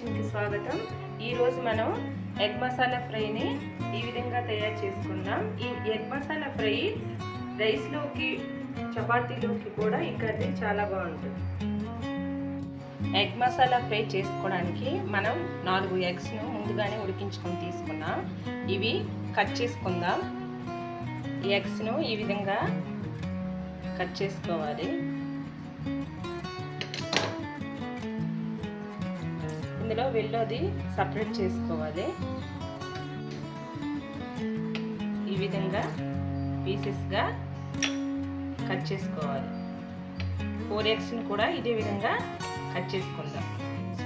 కిచెన్కి స్వాగతం. ఈరోజు మనం ఎగ్ మసాలా ఫ్రైని ఈ విధంగా తయారు చేసుకుందాం. ఈ ఎగ్ మసాలా ఫ్రై రైస్లోకి చపాతీలోకి కూడా ఈ కర్రీ చాలా బాగుంటుంది. ఎగ్ మసాలా ఫ్రై చేసుకోవడానికి మనం 4 ఎగ్స్ను ముందుగానే ఉడికించుకొని తీసుకున్నాం. ఇవి కట్ చేసుకుందాం. ఈ ఎగ్స్ను ఈ విధంగా కట్ చేసుకోవాలి. ఇందులో వెల్లోది సపరేట్ చేసుకోవాలి. ఈ విధంగా పీసెస్గా కట్ చేసుకోవాలి. 4 ఎగ్స్ని కూడా ఇదే విధంగా కట్ చేసుకుందాం.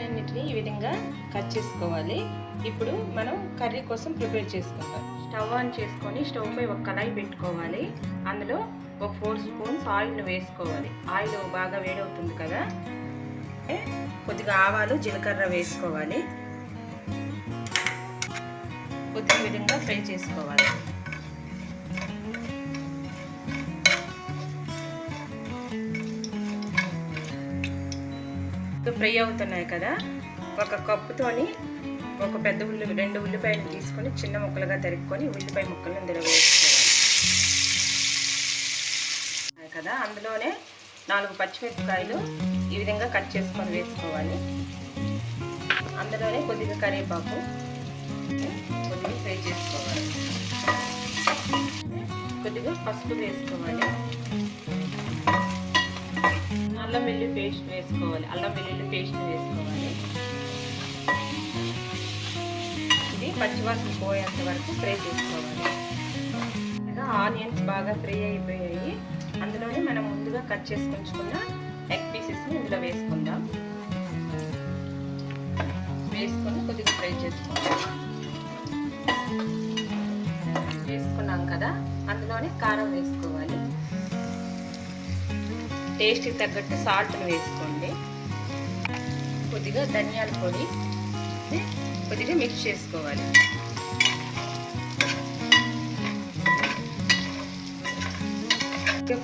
అన్నిటిని ఈ విధంగా కట్ చేసుకోవాలి. ఇప్పుడు మనం కర్రీ కోసం ప్రిపేర్ చేసుకుందాం. స్టవ్ ఆన్ చేసుకొని స్టవ్ పై ఒక కళాయి పెట్టుకోవాలి. అందులో ఒక 4 స్పూన్స్ ఆయిల్ వేసుకోవాలి. ఆయిల్ బాగా వేడవుతుంది కదా, కొద్దిగా ఆవాలు జీలకర్ర వేసుకోవాలి. కొద్దిగా విధంగా ఫ్రై చేసుకోవాలి. ఫ్రై అవుతున్నాయి కదా, ఒక కప్పుతోని ఒక పెద్ద 2 ఉల్లిపాయలు తీసుకొని చిన్న ముక్కలుగా తరుక్కొని ఉల్లిపాయ ముక్కలు ఇందులో వేసుకోవాలి కదా. అందులోనే 4 పచ్చిమిరపకాయలు ఈ విధంగా కట్ చేసుకొని వేసుకోవాలి. అందులోనే కొద్దిగా కరివేపాకు కొద్దిగా ఫ్రై చేసుకోవాలి. కొద్దిగా పసుపు వేసుకోవాలి. అల్లం వెల్లుల్లి పేస్ట్ వేసుకోవాలి. ఇది పచ్చివాసన పోయేంత వరకు ఫ్రై చేసుకోవాలి. ఆనియన్స్ బాగా ఫ్రై అయిపోయాయి. అందులోనే మనం ముందుగా కట్ చేసుకుంటున్న ఎగ్ పీసెస్ని ఇందులో వేసుకుందాం. వేసుకొని కొద్దిగా ఫ్రై వేసుకున్నాం కదా, అందులోనే కారం వేసుకోవాలి. టేస్ట్కి తగ్గట్టు సాల్ట్ని వేసుకోండి. కొద్దిగా ధనియాల పొడి కొద్దిగా మిక్స్ చేసుకోవాలి.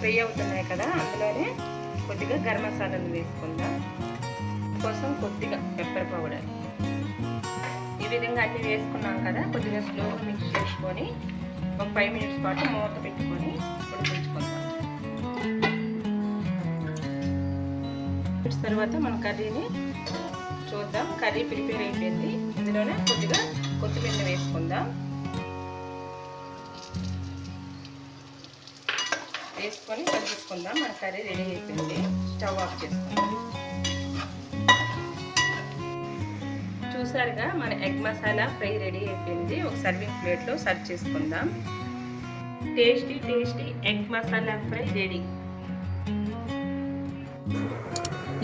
ఫ్రై అవుతున్నాయి కదా, అందులోనే కొద్దిగా గరం మసాలాను వేసుకుందాం. కోసం కొద్దిగా పెప్పర్ పౌడర్. ఈ విధంగా అన్ని వేసుకున్నాం కదా, కొద్దిగా స్లోగా మిక్స్ చేసుకొని ఒక 5 మినిట్స్ పాటు మూత పెట్టుకొని ఉడికించుకుందాం. తర్వాత మన కర్రీని చూద్దాం. కర్రీ ప్రిపేర్ అయిపోయింది. ఇందులోనే కొద్దిగా కొత్తిమీర వేసుకుందాం. వేసుకొని కలిపేసుకుందాం. మన కర్రీ రెడీ అయిపోయింది. స్టవ్ ఆఫ్ చేసుకుందాం. చూసారుగా మన ఎగ్ మసాలా ఫ్రై రెడీ అయిపోయింది. ఒక సర్వింగ్ ప్లేట్లో సర్వ్ చేసుకుందాం. Tasty egg masala fry ready.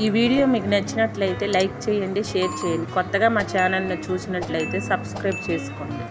ఈ వీడియో మీకు నచ్చినట్లయితే లైక్ చేయండి, షేర్ చేయండి. కొత్తగా మా ఛానల్ని చూసినట్లయితే సబ్స్క్రైబ్ చేసుకోండి.